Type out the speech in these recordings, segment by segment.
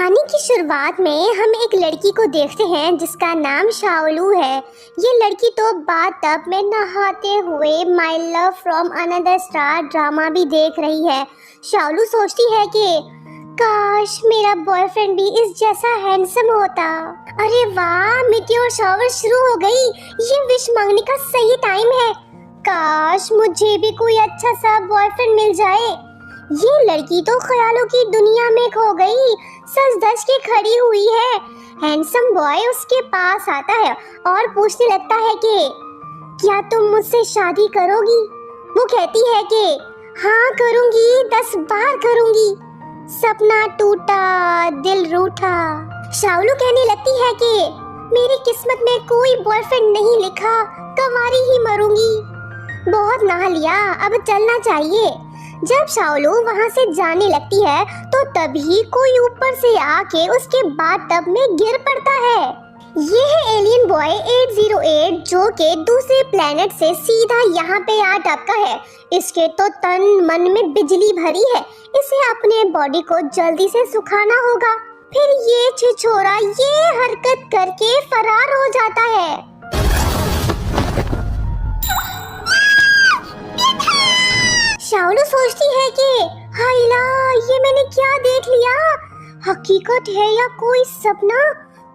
कहानी की शुरुआत में हम एक लड़की को देखते हैं जिसका नाम शाओलू है। ये लड़की तो बाथटब में नहाते हुए my love from another star drama भी देख रही है। शाओलू सोचती है कि काश मेरा बॉयफ्रेंड भी इस जैसा हैंडसम होता। अरे वाह, मीटियोर शावर शुरू हो गई। ये विश मांगने का सही टाइम है। काश मुझे भी कोई अच्छा सा बॉयफ्रेंड मिल जाए। ये लड़की तो ख्यालों की दुनिया में खो गई, सज धज के खड़ी हुई है। हैंडसम बॉय उसके पास आता है और पूछने लगता है कि क्या तुम मुझसे शादी करोगी। वो कहती है कि हाँ करूंगी, 10 बार करूंगी। सपना टूटा, दिल रूठा। शाओलू कहने लगती है कि मेरी किस्मत में कोई बॉयफ्रेंड नहीं लिखा, कंवारी ही मरूंगी। बहुत नहा लिया, अब चलना चाहिए। जब शाओलू वहाँ से जाने लगती है तो तभी कोई ऊपर से आके उसके बाथटब में गिर पड़ता है। ये है एलियन बॉय 808 जो के दूसरे प्लेनेट से सीधा यहाँ पे आ टपका है। इसके तो तन मन में बिजली भरी है। इसे अपने बॉडी को जल्दी से सुखाना होगा। फिर ये छिछोरा ये हरकत करके फरार हो जाता है। शाओलू सोचती है कि हाइला, ये मैंने क्या देख लिया। हकीकत है या कोई सपना,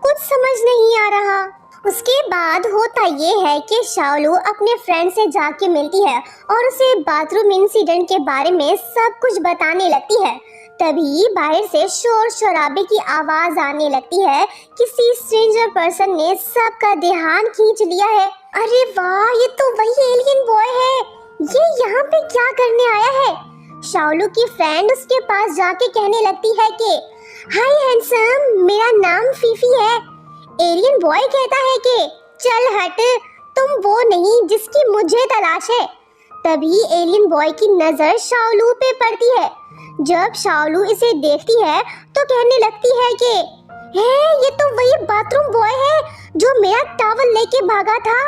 कुछ समझ नहीं आ रहा। उसके बाद होता ये है कि शाओलू अपने फ्रेंड से जाके मिलती है और उसे बाथरूम इंसिडेंट के बारे में सब कुछ बताने लगती है। तभी बाहर से शोर शराबे की आवाज आने लगती है। किसी स्ट्रेंजर पर्सन ने सबका ध्यान खींच लिया है। अरे वाह, ये तो वही एलियन बॉय है। ये यहाँ पे क्या करने आया है। शाओलू की फ्रेंड उसके पास जाके कहने लगती है कि हाय हैंडसम, मेरा नाम फीफी है। एलियन बॉय कहता है कि चल हट, तुम वो नहीं जिसकी मुझे तलाश है। तभी एलियन बॉय की नजर शाओलू पे पड़ती है। जब शाओलू इसे देखती है तो कहने लगती है कि ये तो वही बाथरूम बॉय है जो मेरा टॉवल लेके भागा था।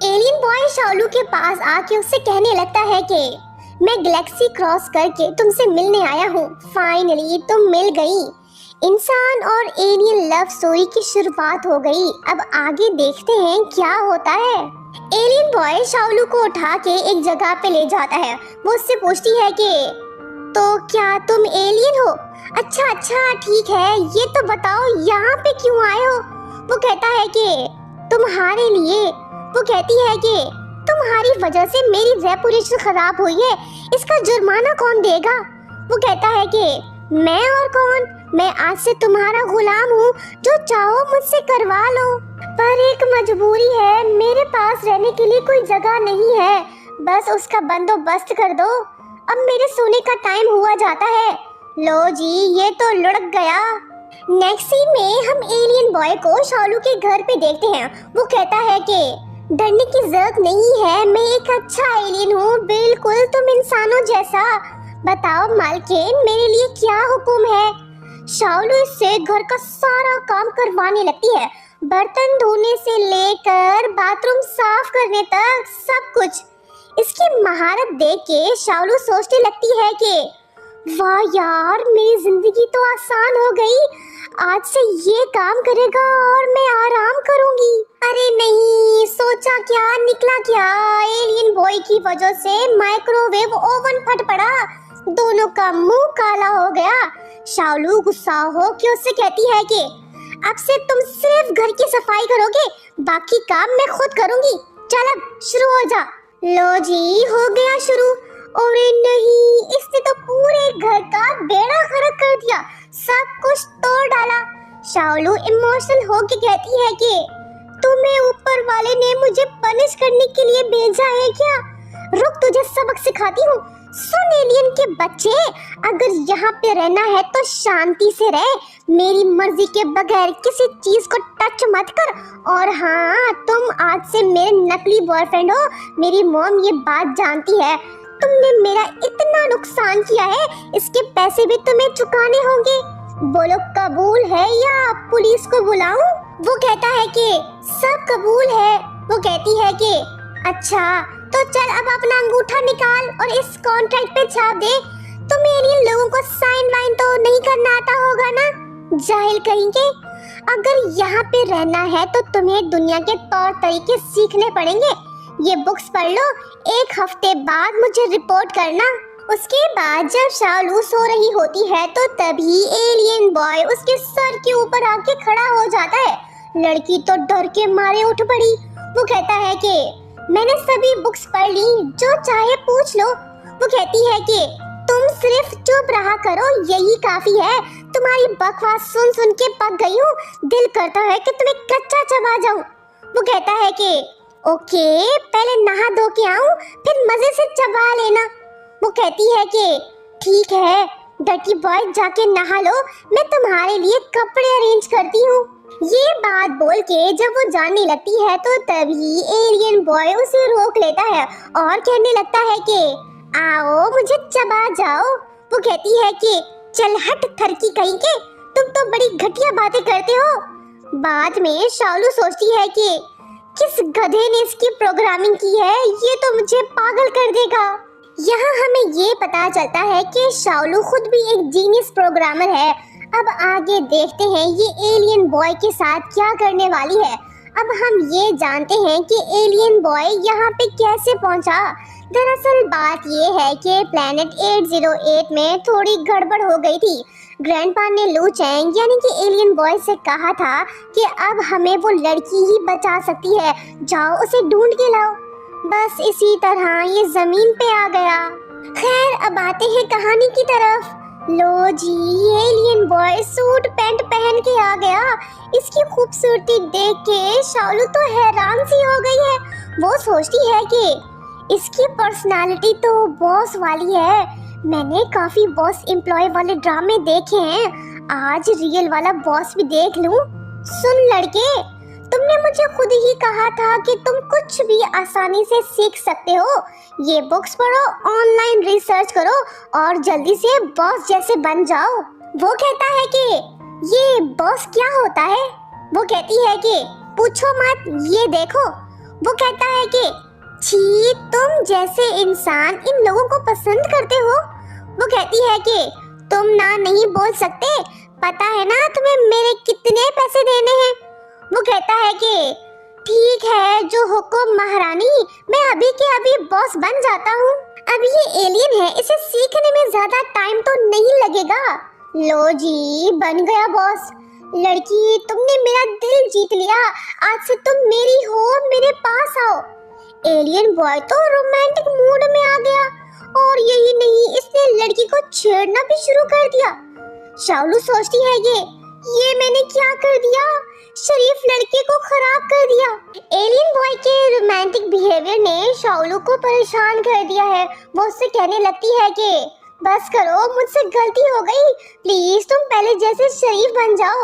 एलियन बॉय शाओलू के पास आके उससे कहने लगता है कि मैं गैलेक्सी क्रॉस करके तुमसे मिलने आया हूँ। फाइनली तुम मिल गई। इंसान और एलियन लव स्टोरी की शुरुआत हो गई। अब आगे देखते हैं क्या होता है। एलियन बॉय शाओलू को उठा के एक जगह पे ले जाता है। वो उससे पूछती है कि तो क्या तुम एलियन हो। अच्छा ठीक है, ये तो बताओ यहाँ पे क्यों आए हो। वो कहता है कि तुम्हारे लिए। वो कहती है कि तुम्हारी वजह से मेरी रेपुटेशन खराब हुई है, इसका जुर्माना कौन देगा। वो कहता है कि मैं और कौन, मैं आज से तुम्हारा गुलाम हूँ, जो चाहो मुझसे करवा लो। पर एक मजबूरी है, मेरे पास रहने के लिए कोई जगह नहीं है, बस उसका बंदोबस्त कर दो। अब मेरे सोने का टाइम हुआ जाता है। लो जी, ये तो लुढ़क गया। नेक्स्ट सीन में हम एलियन बॉय को शाओलू के घर पे देखते हैं। वो कहता है कि डरने की जरूरत नहीं है, मैं एक अच्छा एलियन हूँ, बिल्कुल तुम इंसानों जैसा। बताओ मालकिन, मेरे लिए क्या हुक्म है। शाओलू इससे घर का सारा काम करवाने लगती है, बर्तन धोने से लेकर बाथरूम साफ करने तक सब कुछ। इसकी महारत देख के शाओलू सोचने लगती है कि वाह यार, मेरी जिंदगी तो आसान हो गई। आज से ये काम करेगा और मैं आराम करूंगी। अरे नहीं, सोचा क्या निकला क्या। एलियन बॉय की वजह से माइक्रोवेव ओवन फट पड़ा, दोनों का मुंह काला हो गया। शाओलू गुस्सा हो के उससे कहती है कि अब से तुम सिर्फ घर की सफाई करोगे, बाकी काम मैं खुद करूंगी। चल अब शुरू हो जा। लो जी, हो गया शुरू। और नहीं, इसने तो पूरे घर का बेड़ा गर्क कर दिया, सब कुछ तोड़ डाला। शाओलू इमोशनल होके कहती है कि तुम्हें ऊपर वाले ने मुझे पनिश करने के लिए भेजा है क्या। रुक, तुझे सबक सिखाती हूँ। सुन एलियन के बच्चे, अगर यहाँ पे रहना है तो शांति से रह, मेरी मर्जी के बगैर किसी चीज को टच मत कर। और हाँ, तुम आज से मेरे नकली बॉयफ्रेंड हो। मेरी मॉम ये बात जानती है। तुमने मेरा इतना नुकसान किया है, इसके पैसे भी तुम्हें चुकाने होंगे। बोलो कबूल है या पुलिस को बुलाऊं। वो कहता है कि सब कबूल है। वो कहती है कि अच्छा तो चल अब अपना अंगूठा निकाल और इस कॉन्ट्रैक्ट पे छाप दे। तुम्हें एलियन लोगों को साइन वाइन तो नहीं करना आता होगा ना। जाहिल कहेंगे। अगर यहाँ पे रहना है तो तुम्हें दुनिया के तौर तरीके सीखने पड़ेंगे। ये बुक्स पढ़ लो, 1 हफ्ते बाद मुझे रिपोर्ट करना। उसके बाद जब शालू सो रही होती है तो तभी एलियन बॉय उसके सर के ऊपर आके खड़ा हो जाता है। लड़की तो डर के मारे उठ पड़ी। वो कहता है कि मैंने सभी बुक्स पढ़ ली, जो चाहे पूछ लो। वो कहती है कि तुम सिर्फ चुप रहा करो, यही काफी है। तुम्हारी बकवास सुन सुन के पक गई हूँ, दिल करता है कि तुम्हें कच्चा चबा जाऊं। वो कहता है कि ओके, पहले नहा धो के आऊं, फिर मजे से चबा लेना। वो कहती है कि ठीक है डर्टी बॉय, जाके नहा लो, मैं तुम्हारे लिए कपड़े अरेंज करती हूँ। ये बात बोल के जब वो जाने लगती है तो तभी एलियन बॉय उसे रोक लेता है और कहने लगता है कि आओ मुझे चबा जाओ। वो कहती है कि चल हट थरकी कहीं के, तुम तो बड़ी घटिया बातें करते हो। बाद में शालू सोचती है कि किस गधे ने इसकी प्रोग्रामिंग की है, ये तो मुझे पागल कर देगा। यहाँ हमें ये पता चलता है कि शालू खुद भी एक जीनियस प्रोग्रामर है। अब आगे देखते हैं ये एलियन बॉय के साथ क्या करने वाली है। अब हम ये जानते हैं कि एलियन बॉय यहाँ पे कैसे पहुँचा। दरअसल बात ये है कि प्लेनेट 808 में थोड़ी गड़बड़ हो गई थी। ग्रैंडपा ने लू चैंग यानी कि एलियन बॉय से कहा था कि अब हमें वो लड़की ही बचा सकती है, जाओ उसे ढूंढ के लाओ। बस इसी तरह ये जमीन पे आ गया। खैर अब आते हैं कहानी की तरफ। लो जी, एलियन बॉय सूट पैंट पहन के आ गया। इसकी खूबसूरती देख के शालू तो हैरान सी हो गई है। वो सोचती है कि इसकी पर्सनालिटी तो बॉस वाली है। मैंने काफी बॉस एम्प्लॉय वाले ड्रामे देखे हैं, आज रियल वाला बॉस भी देख लूं। सुन लड़के, तुमने मुझे खुद ही कहा था कि तुम कुछ भी आसानी से सीख सकते हो। ये बुक्स पढ़ो, ऑनलाइन रिसर्च करो और जल्दी से बॉस जैसे बन जाओ। वो कहता है कि ये बॉस क्या होता है। वो कहती है कि पूछो मत, ये देखो। वो कहता है कि छी, तुम जैसे इंसान इन लोगों को पसंद करते हो। वो कहती है कि तुम ना नहीं बोल सकते, पता है ना तुम्हें मेरे कितने पैसे देने हैं। वो कहता है कि ठीक है, जो हुक्म महारानी, मैं अभी के अभी बॉस बन जाता हूँ। अब ये एलियन है, इसे सीखने में ज्यादा टाइम तो नहीं लगेगा। लो जी, बन गया बॉस। लड़की, तुमने मेरा दिल जीत लिया, आज से तुम मेरी हो, मेरे पास आओ। एलियन बॉय तो रोमांटिक मूड में आ गया और यही नहीं, इसने लड़की को छेड़ना भी शुरू कर दिया। शालू सोचती है ये मैंने क्या कर दिया, शरीफ लड़के को खराब कर दिया। एलियन बॉय के रोमांटिक बिहेवियर ने शालू को परेशान कर दिया है। वो उससे कहने लगती है कि बस करो, मुझसे गलती हो गई, प्लीज तुम पहले जैसे शरीफ बन जाओ।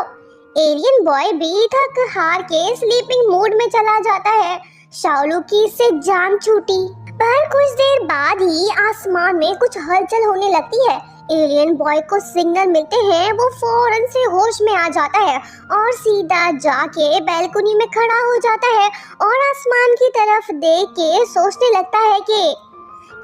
एलियन बॉय भी थक हार के स्लीपिंग मूड में चला जाता है। शालू की इससे जान छूटी। पर कुछ देर बाद ही आसमान में कुछ हलचल होने लगती है। एलियन बॉय को सिग्नल मिलते हैं, वो फौरन से होश में आ जाता है और सीधा जाके बैल्कनी में खड़ा हो जाता है और आसमान की तरफ देख के सोचने लगता है कि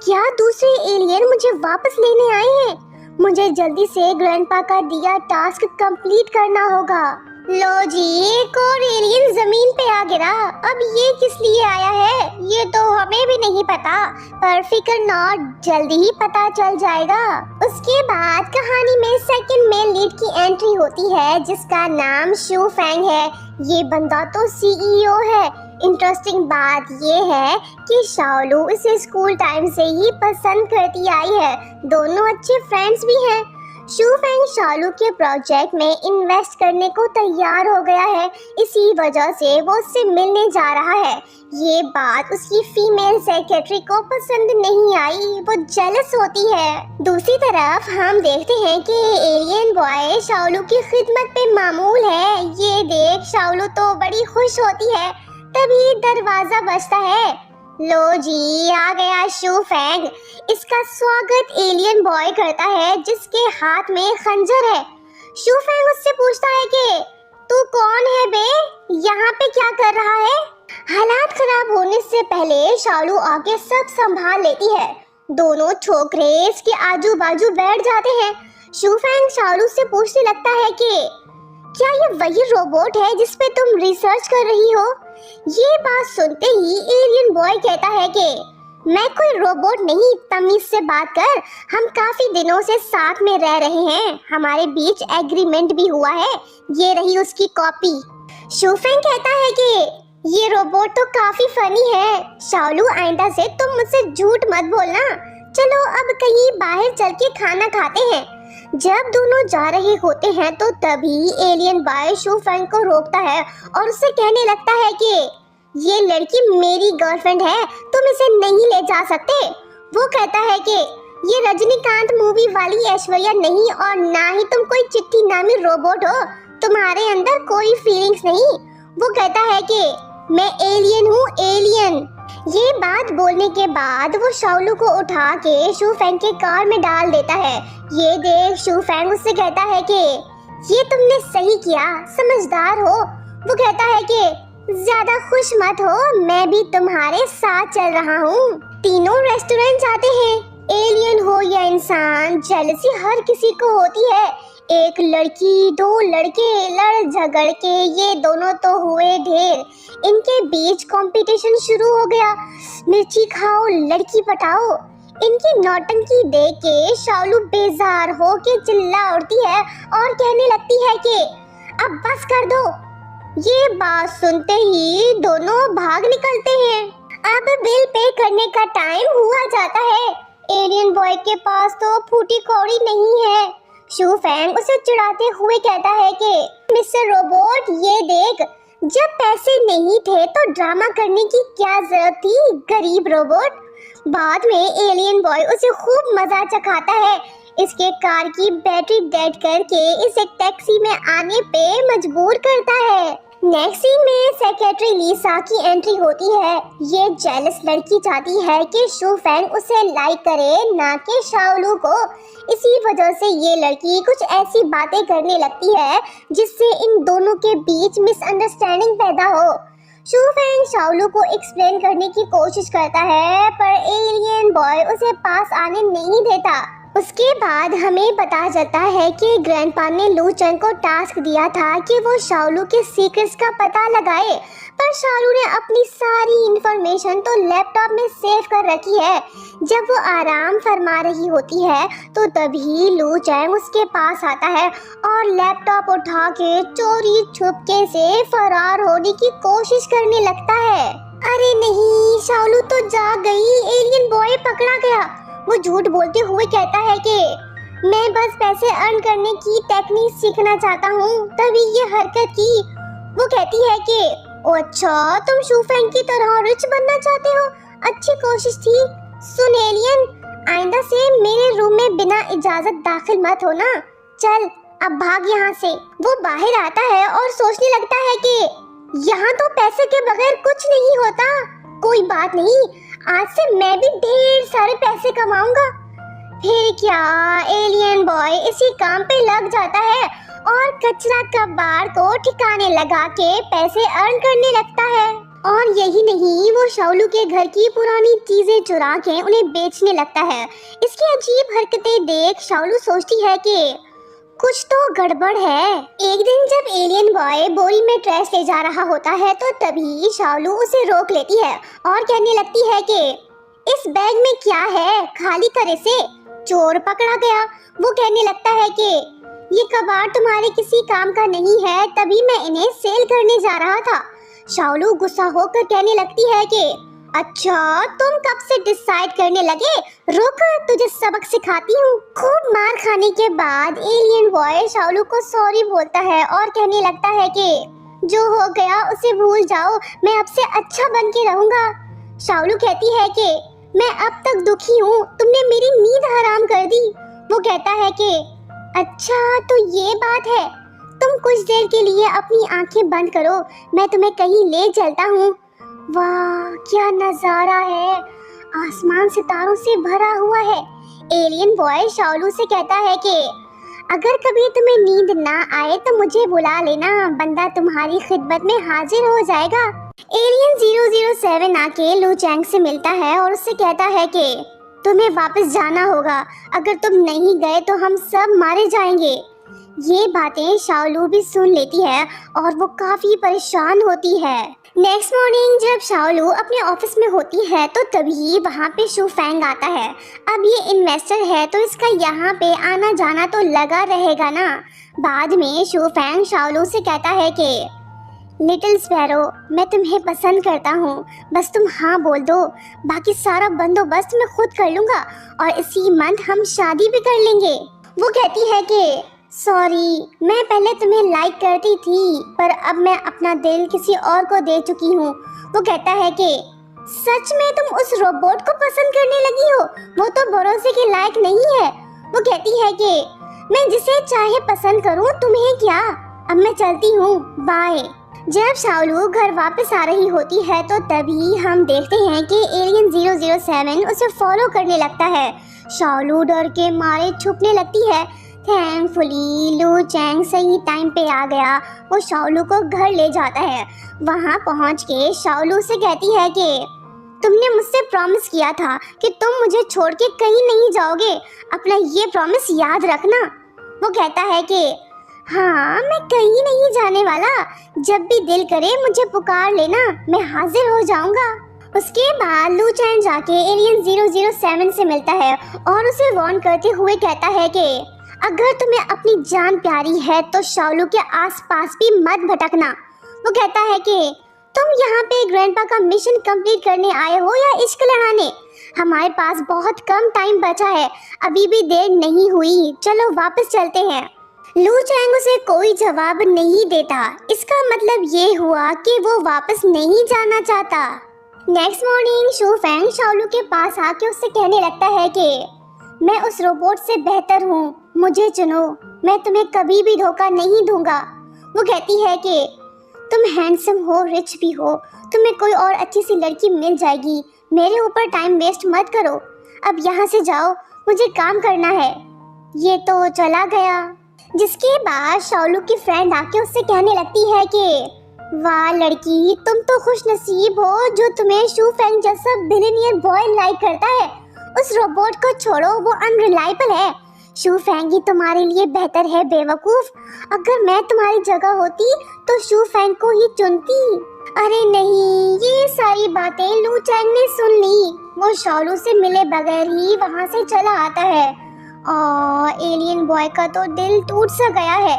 क्या दूसरे एलियन मुझे वापस लेने आए हैं। मुझे जल्दी से ग्रैंडपा का दिया टास्क कंप्लीट करना होगा। लो जी, एक और एलियन जमीन पे आ गिरा। अब ये किस लिए आया है ये तो हमें भी नहीं पता, पर फिकर नॉट, जल्दी ही पता चल जाएगा। उसके बाद कहानी में सेकंड मेन लीड की एंट्री होती है जिसका नाम शू फैंग है। ये बंदा तो सीईओ है। इंटरेस्टिंग बात ये है कि शाओलू इसे स्कूल टाइम से ही पसंद करती आई है, दोनों अच्छे फ्रेंड्स भी हैं। शू फैंग शालू के प्रोजेक्ट में इन्वेस्ट करने को तैयार हो गया है, इसी वजह से वो उससे मिलने जा रहा है। ये बात उसकी फीमेल सेक्रेटरी को पसंद नहीं आई, वो जेलस होती है। दूसरी तरफ हम देखते हैं कि एलियन बॉय शाओलू की खिदमत पे मामूल है। ये देख शाओलू तो बड़ी खुश होती है। तभी दरवाजा बजता है। लो जी, आ गया शू फैंग। इसका स्वागत एलियन बॉय करता है जिसके हाथ में खंजर है। शू फैंग उससे पूछता है कि तू कौन है बे, यहाँ पे क्या कर रहा है। हालात खराब होने से पहले शालू आके सब संभाल लेती है। दोनों छोकरे इसके आजू बाजू बैठ जाते हैं। शू फैंग शालू से पूछने लगता है कि क्या ये वही रोबोट है जिस पे तुम रिसर्च कर रही हो? ये बात सुनते ही एलियन बॉय कहता है कि मैं कोई रोबोट नहीं, तमीज से बात कर। हम काफी दिनों से साथ में रह रहे हैं, हमारे बीच एग्रीमेंट भी हुआ है। ये रही उसकी कॉपी। शूफेंग कहता है कि ये रोबोट तो काफी फनी है। शाओलू, आइंदा से तुम मुझसे झूठ मत बोलना। चलो अब कहीं बाहर चल के खाना खाते हैं। जब दोनों जा रहे होते हैं तो तभी एलियन बॉय शूफेंग को रोकता है और उससे कहने लगता है कि ये लड़की मेरी गर्लफ्रेंड है, तुम इसे नहीं ले जा सकते। वो कहता है कि ये रजनीकांत मूवी वाली ऐश्वर्या नहीं और ना ही तुम कोई चिट्ठी नामी रोबोट हो, तुम्हारे अंदर कोई फीलिंग्स नहीं। वो कहता है कि मैं एलियन हूँ, एलियन। ये बात बोलने के बाद वो शाओलू को उठा के शूफेंग के कार में डाल देता है। ये देख शूफेंग उससे कहता है कि ये तुमने सही किया, समझदार हो। वो कहता है कि ज्यादा खुश मत हो, मैं भी तुम्हारे साथ चल रहा हूँ। तीनों रेस्टोरेंट जाते हैं। एलियन हो या इंसान, जेलसी हर किसी को होती है। एक लड़की, दो लड़के लड़ झगड़ के ये दोनों तो हुए ढेर। इनके बीच कंपटीशन शुरू हो गया, मिर्ची खाओ लड़की पटाओ। इनकी नौटंकी देख के शाओलू बेजार हो के चिल्ला उठती है और कहने लगती है कि अब बस कर दो। ये बात सुनते ही दोनों भाग निकलते हैं। अब बिल पे करने का टाइम हुआ जाता है। एलियन बॉय के पास तो फूटी कौड़ी नहीं है। शूफेंग उसे चिढ़ाते हुए कहता है कि मिस्टर रोबोट, ये देख, जब पैसे नहीं थे तो ड्रामा करने की क्या जरूरत थी, गरीब रोबोट। बाद में एलियन बॉय उसे खूब मजा चखाता है। इसके कार की बैटरी डेड करके इसे टैक्सी में आने पे मजबूर करता है। नेक्स्ट सीन में सेक्रेटरी लीसा की एंट्री होती है। ये जेलस लड़की चाहती है कि शूफेंग उसे लाइक करे, ना कि शाओलू को। इसी वजह से ये लड़की कुछ ऐसी बातें करने लगती है जिससे इन दोनों के बीच मिसअंडरस्टैंडिंग पैदा हो। शूफेंग शाओलू को एक्सप्लेन करने की कोशिश करता है पर एलियन बॉय उसे पास आने नहीं देता। उसके बाद हमें पता चलता है कि ग्रैंडपा ने लू चेंग को टास्क दिया था कि वो शाओलू के सीक्रेट्स का पता लगाए, पर शाओलू ने अपनी सारी इंफॉर्मेशन तो लैपटॉप में सेव कर रखी है। जब वो आराम फरमा रही होती है तो तभी लू चेंग उसके पास आता है और लैपटॉप उठा के चोरी छुपके से फरार होने की कोशिश करने लगता है। अरे नहीं, शाओलू तो जा गई, एलियन बॉय पकड़ा गया। वो झूठ बोलते हुए कहता है कि मैं बस पैसे अर्न करने की टेक्निक सीखना चाहता हूँ, तभी ये हरकत की। वो कहती है कि ओ अच्छा, तुम शूफेंग की तरह रिच बनना चाहते हो, अच्छी कोशिश थी। सुन एलियन, आइंदा से मेरे रूम में बिना इजाजत दाखिल मत होना। चल अब भाग यहाँ से। वो बाहर आता है और सोचने लगता है कि यहाँ तो पैसे के बगैर कुछ नहीं होता। कोई बात नहीं, आज से मैं भी ढेर सारे पैसे कमाऊंगा। फिर क्या, एलियन बॉय इसी काम पे लग जाता है और कचरा कबाड़ को ठिकाने लगा के पैसे अर्न करने लगता है। और यही नहीं, वो शाओलू के घर की पुरानी चीजें चुरा के उन्हें बेचने लगता है। इसकी अजीब हरकतें देख शाओलू सोचती है कि कुछ तो गड़बड़ है। एक दिन जब एलियन बॉय बोरी में ट्रैश ले जा रहा होता है तो तभी शाओलू उसे रोक लेती है और कहने लगती है कि इस बैग में क्या है, खाली कर इसे, चोर पकड़ा गया। वो कहने लगता है कि ये कबाड़ तुम्हारे किसी काम का नहीं है, तभी मैं इन्हें सेल करने जा रहा था। शाओलू गुस्सा होकर कहने लगती है कि अच्छा, तुम कब से डिसाइड करने लगे, रुक तुझे सबक सिखाती हूँ। खूब मार खाने के बाद एलियन बॉय शाओलू को सॉरी बोलता है और कहने लगता है कि जो हो गया उसे भूल जाओ, मैं अब से अच्छा बन के रहूंगा। शाओलू कहती है कि मैं अब तक दुखी हूँ, तुमने मेरी नींद हराम कर दी। वो कहता है कि अच्छा तो ये बात है, तुम कुछ देर के लिए अपनी आंखें बंद करो, मैं तुम्हें कहीं ले चलता हूँ। वाह क्या नजारा है, आसमान सितारों से भरा हुआ है। एलियन बॉय शाओलू से कहता है कि अगर कभी तुम्हें नींद ना आए तो मुझे बुला लेना, बंदा तुम्हारी खिदमत में हाजिर हो जाएगा। एलियन 007 आके लू चेंग से मिलता है और उससे कहता है कि तुम्हें वापस जाना होगा, अगर तुम नहीं गए तो हम सब मारे जाएंगे। ये बातें शाओलू भी सुन लेती है और वो काफी परेशान होती है। नेक्स्ट मॉर्निंग जब शाओलू अपने ऑफिस में होती है तो तभी वहाँ पे शू फैंग आता है। अब ये इन्वेस्टर है तो इसका यहाँ पे आना जाना तो लगा रहेगा ना। बाद में शू फैंग शाओलू से कहता है कि लिटिल स्पैरो, मैं तुम्हें पसंद करता हूँ, बस तुम हाँ बोल दो, बाकी सारा बंदोबस्त मैं खुद कर लूँगा और इसी मंथ हम शादी भी कर लेंगे। वो कहती है कि सॉरी, मैं पहले तुम्हें लाइक करती थी पर अब मैं अपना दिल किसी और को दे चुकी हूँ। वो कहता है कि सच में तुम उस रोबोट को पसंद करने लगी हो, वो तो भरोसे के लायक नहीं है। वो कहती है कि मैं जिसे चाहे पसंद करूँ, तुम्हें क्या, अब मैं चलती हूँ, बाय। जब शाओलू घर वापस आ रही होती है तो तभी हम देखते हैं कि एलियन 007 उसे फॉलो करने लगता है। शाओलू डर के मारे छुपने लगती है। थैंकफुली लू चैंग सही टाइम पे आ गया। वो शाओलू को घर ले जाता है। वहाँ पहुँच के शाओलू से कहती है कि तुमने मुझसे प्रॉमिस किया था कि तुम मुझे छोड़ के कहीं नहीं जाओगे, अपना ये प्रॉमिस याद रखना। वो कहता है कि हाँ, मैं कहीं नहीं जाने वाला, जब भी दिल करे मुझे पुकार लेना, मैं हाजिर हो जाऊंगा। उसके बाद लू चैन जाके एलियन 007 से मिलता है और उसे वार्न करते हुए कहता है कि अगर तुम्हें अपनी जान प्यारी है तो शाओलू के आसपास भी मत भटकना। वो कहता है कि तुम यहाँ पे ग्रैंडपा का मिशन कंप्लीट करने आए हो या इश्क लड़ाने? हमारे पास बहुत कम टाइम बचा है, अभी भी देर नहीं हुई, चलो वापस चलते हैं। लू चैंग उसे कोई जवाब नहीं देता। इसका मतलब ये हुआ कि वो वापस नहीं जाना चाहता। नेक्स्ट मॉर्निंग शू फैंग शाओलू के पास आके उससे कहने लगता है कि मैं उस रोबोट से बेहतर हूँ, मुझे चुनो, मैं तुम्हें कभी भी धोखा नहीं दूंगा। वो कहती है कि तुम हैंडसम हो, रिच भी हो, तुम्हें कोई और अच्छी सी लड़की मिल जाएगी, मेरे ऊपर टाइम वेस्ट मत करो, अब यहाँ से जाओ, मुझे काम करना है। ये तो चला गया। जिसके बाद शाओलू की फ्रेंड आके उससे कहने लगती है कि वाह लड़की, तुम तो खुश नसीब हो जो तुम्हें शू फैंग जैसा बिलियनियर बॉय लाइक करता है। उस रोबोट को छोड़ो, वो अनरिलायबल है। शू फैंग ही तुम्हारे लिए बेहतर है बेवकूफ। अगर मैं तुम्हारी जगह होती तो शू फैंग को ही चुनती। अरे नहीं, ये सारी बातें लू चैंग ने सुन ली। वो शाओलू से मिले बगैर ही वहाँ से चला आता है। एलियन बॉय का तो दिल टूट सा गया है।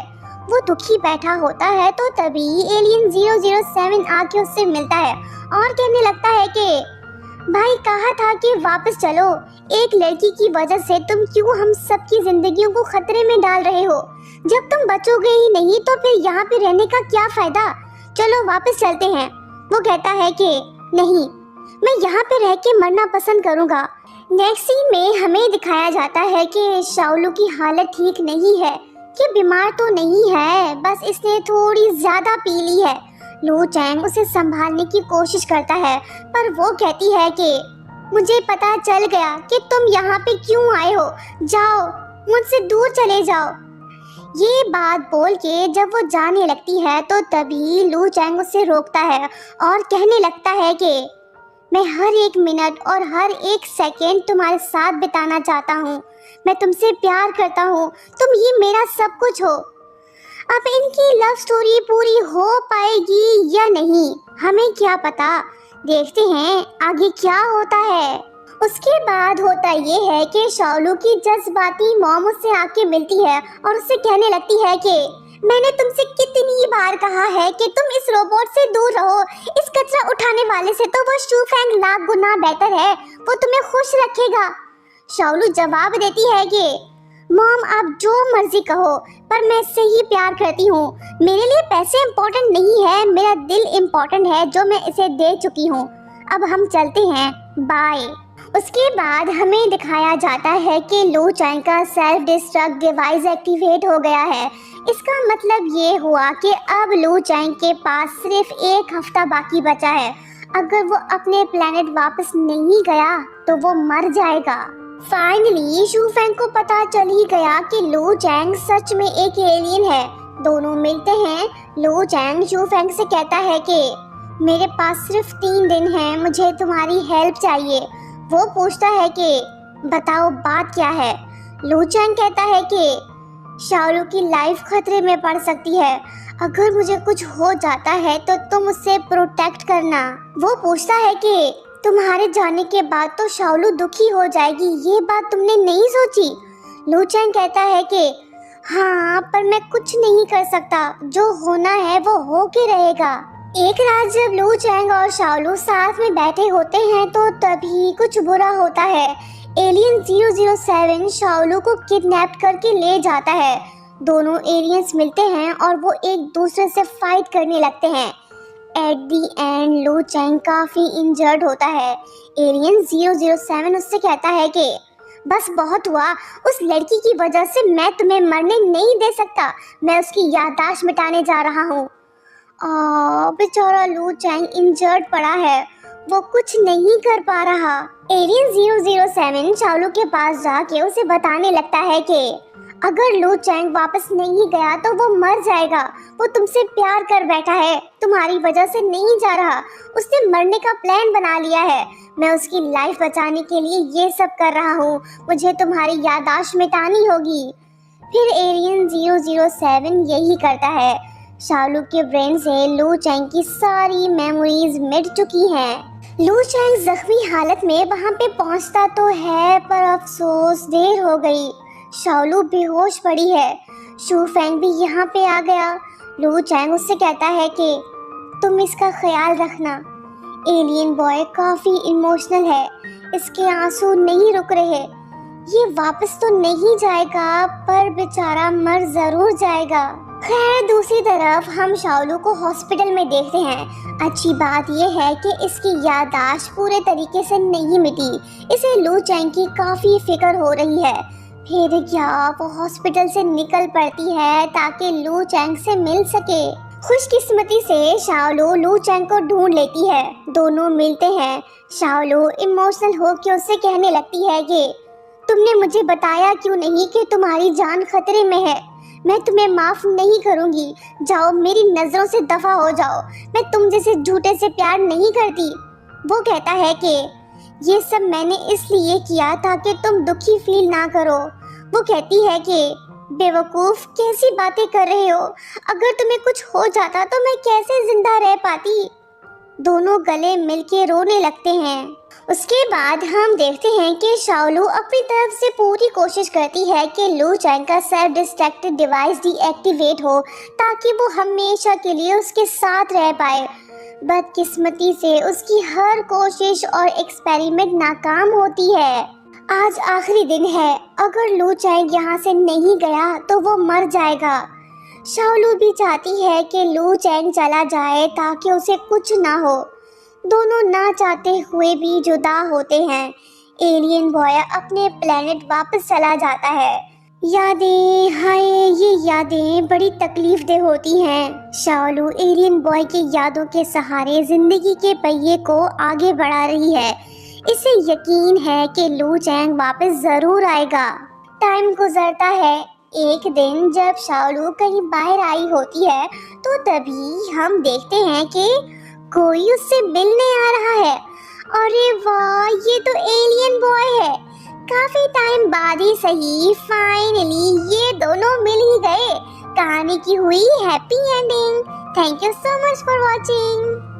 वो दुखी बैठा होता है तो तभी एलियन 007 आके उससे मिलता है और कहने लगता है कि भाई कहा था कि वापस चलो, एक लड़की की वजह से तुम क्यों हम सबकी जिंदगियों को खतरे में डाल रहे हो? जब तुम बचोगे ही नहीं तो फिर यहाँ पे रहने का क्या फायदा? चलो वापस चलते हैं। वो कहता है कि नहीं, मैं यहाँ पे रह के मरना पसंद करूँगा। नेक्स्ट सीन में हमें दिखाया जाता है कि शाओलू की हालत ठीक नहीं है, कि बीमार तो नहीं है, बस इसने थोड़ी ज्यादा पी ली है। लू चैंग उसे संभालने की कोशिश करता है पर वो कहती है कि मुझे पता चल गया कि तुम यहाँ पे क्यों आए हो, जाओ, मुझसे दूर चले जाओ। ये बात बोल के जब वो जाने लगती है तो तभी लू चैंग उसे रोकता है और कहने लगता है कि मैं हर एक मिनट और हर एक सेकेंड तुम्हारे साथ बिताना चाहता हूँ, मैं तुमसे प्यार करता हूँ, तुम ही मेरा सब कुछ हो। अब इनकी लव स्टोरी पूरी हो पाएगी या नहीं, हमें क्या पता, देखते हैं आगे क्या होता है। उसके बाद होता ये है कि शाओलू की जज्बाती मॉम उससे आके मिलती है और उससे कहने लगती है कि मैंने तुमसे कितनी बार कहा है कि तुम इस रोबोट से दूर रहो, इस कचरा उठाने वाले से तो वो शू फैंग लाख गुना बेहतर है, वो तुम्हें खुश रखेगा। शाओलू जवाब देती है कि मॉम आप जो मर्जी कहो, पर मैं इससे ही प्यार करती हूँ, मेरे लिए पैसे इम्पोर्टेंट नहीं है, मेरा दिल इम्पोर्टेंट है जो मैं इसे दे चुकी हूँ। अब हम चलते हैं, बाय। उसके बाद हमें दिखाया जाता है कि लू चैंग का सेल्फ डिस्ट्रक्ट डिवाइस एक्टिवेट हो गया है। इसका मतलब ये हुआ कि अब लू चैंग के पास सिर्फ एक हफ्ता बाकी बचा है। अगर वो अपने प्लेनेट वापस नहीं गया तो वो मर जाएगा। फाइनली शू फैंग को पता चल ही गया कि लू चैंग सच में एक एलियन है। दोनों मिलते हैं। लू चैंग शू फैंग से कहता है कि मेरे पास सिर्फ 3 दिन हैं, मुझे तुम्हारी हेल्प चाहिए। वो पूछता है कि बताओ बात क्या है। लू चैंग कहता है कि शाओलू की लाइफ खतरे में पड़ सकती है। अगर मुझे कुछ हो जाता है तो तुम उससे प्रोटेक्ट करना। वो पूछता है कि तुम्हारे जाने के बाद तो शाओलू दुखी हो जाएगी, ये बात तुमने नहीं सोची? लू चैंग कहता है कि हाँ, पर मैं कुछ नहीं कर सकता, जो होना है वो हो के रहेगा। एक रात जब लू चैंग और शाओलू साथ में बैठे होते हैं तो तभी कुछ बुरा होता है। एलियन 007 शाओलू को किडनैप करके ले जाता है। दोनों एलियंस मिलते हैं और वो एक दूसरे से फाइट करने लगते हैं। एट दी एंड लू चैंग काफी इंजर्ड होता है। एलियन 007 उससे कहता है कि बस बहुत हुआ, उस लड़की की वजह से मैं तुम्हें मरने नहीं दे सकता, मैं उसकी याददाश्त मिटाने जा रहा हूँ। बेचारा लू चैंग इंजर्ड पड़ा है, वो कुछ नहीं कर पा रहा। एलियन 007 शाओलू के पास जाके उसे बताने लगता है कि अगर लू चैंग वापस नहीं गया तो वो मर जाएगा। वो तुमसे प्यार कर बैठा है, तुम्हारी वजह से नहीं जा रहा। उसने मरने का प्लान बना लिया है। मैं उसकी लाइफ बचाने के लिए ये सब कर रहा हूँ। मुझे तुम्हारी याददाश्त मिटानी होगी। फिर एलियन 007 यही करता है। शाओलू के ब्रेन से लू चैंग की सारी मेमोरीज मिट चुकी हैं। लू चैंग जख्मी हालत में वहाँ पे पहुँचता तो है, पर अफसोस देर हो गई। शाओलू बेहोश पड़ी है। शू फेंग भी यहाँ पे आ गया। लू चैंग उससे कहता है कि तुम इसका ख्याल रखना। एलियन बॉय काफी इमोशनल है, इसके आंसू नहीं रुक रहे। ये वापस तो नहीं जाएगा, पर बेचारा मर जरूर जाएगा। खैर, दूसरी तरफ हम शाओलू को हॉस्पिटल में देखते हैं। अच्छी बात यह है कि इसकी याददाश्त पूरे तरीके से नहीं मिटी। इसे लू चैंग की काफी फिक्र हो रही है। फिर क्या वो हॉस्पिटल से निकल पड़ती है ताकि लू चैंग से मिल सके। खुशकिस्मती से शाओलू लू चैंग को ढूंढ लेती है। दोनों मिलते हैं। शाओलू इमोशनल होकर उससे कहने लगती है कि तुमने मुझे बताया क्यों नहीं कि तुम्हारी जान खतरे में है। मैं तुम्हें माफ नहीं करूंगी। जाओ, मेरी नजरों से दफा हो जाओ। मैं तुम जैसे झूठे से प्यार नहीं करती। वो कहता है कि ये सब मैंने इसलिए किया ताकि तुम दुखी फील ना करो। वो कहती है कि बेवकूफ, कैसी बातें कर रहे हो? अगर तुम्हें कुछ हो जाता तो मैं कैसे जिंदा रह पाती? दोनों गले मिलके रोने लगते हैं। उसके बाद हम देखते हैं कि शाओलू अपनी तरफ से पूरी कोशिश करती है कि लू चैंग का सेल्फ डिस्ट्रैक्टेड डिवाइस डीएक्टिवेट हो ताकि वो हमेशा के लिए उसके साथ रह पाए। बदकिस्मती से उसकी हर कोशिश और एक्सपेरिमेंट नाकाम होती है। आज आखिरी दिन है। अगर लू चैंग यहाँ से नहीं गया तो वो मर जाएगा। शाओलू भी चाहती है कि लू चैंग चला जाए ताकि उसे कुछ ना हो। दोनों ना चाहते हुए भी जुदा होते हैं। एलियन बॉय अपने प्लेनेट वापस चला जाता है। यादें, हाय, ये यादें बड़ी तकलीफदेह होती हैं। शाओलू एलियन बॉय की यादों के सहारे जिंदगी के पहिए को आगे बढ़ा रही है। इसे यकीन है कि लू चैंग वापस जरूर आएगा। टाइम गुजरता है। एक दिन जब शाओलू कहीं बाहर आई होती है तो तभी हम देखते हैं कि कोई उससे मिलने आ रहा है। अरे वाह, ये तो एलियन बॉय है। काफी टाइम बाद ही सही, फाइनली ये दोनों मिल ही गए। कहानी की हुई happy ending. Thank you so much for watching.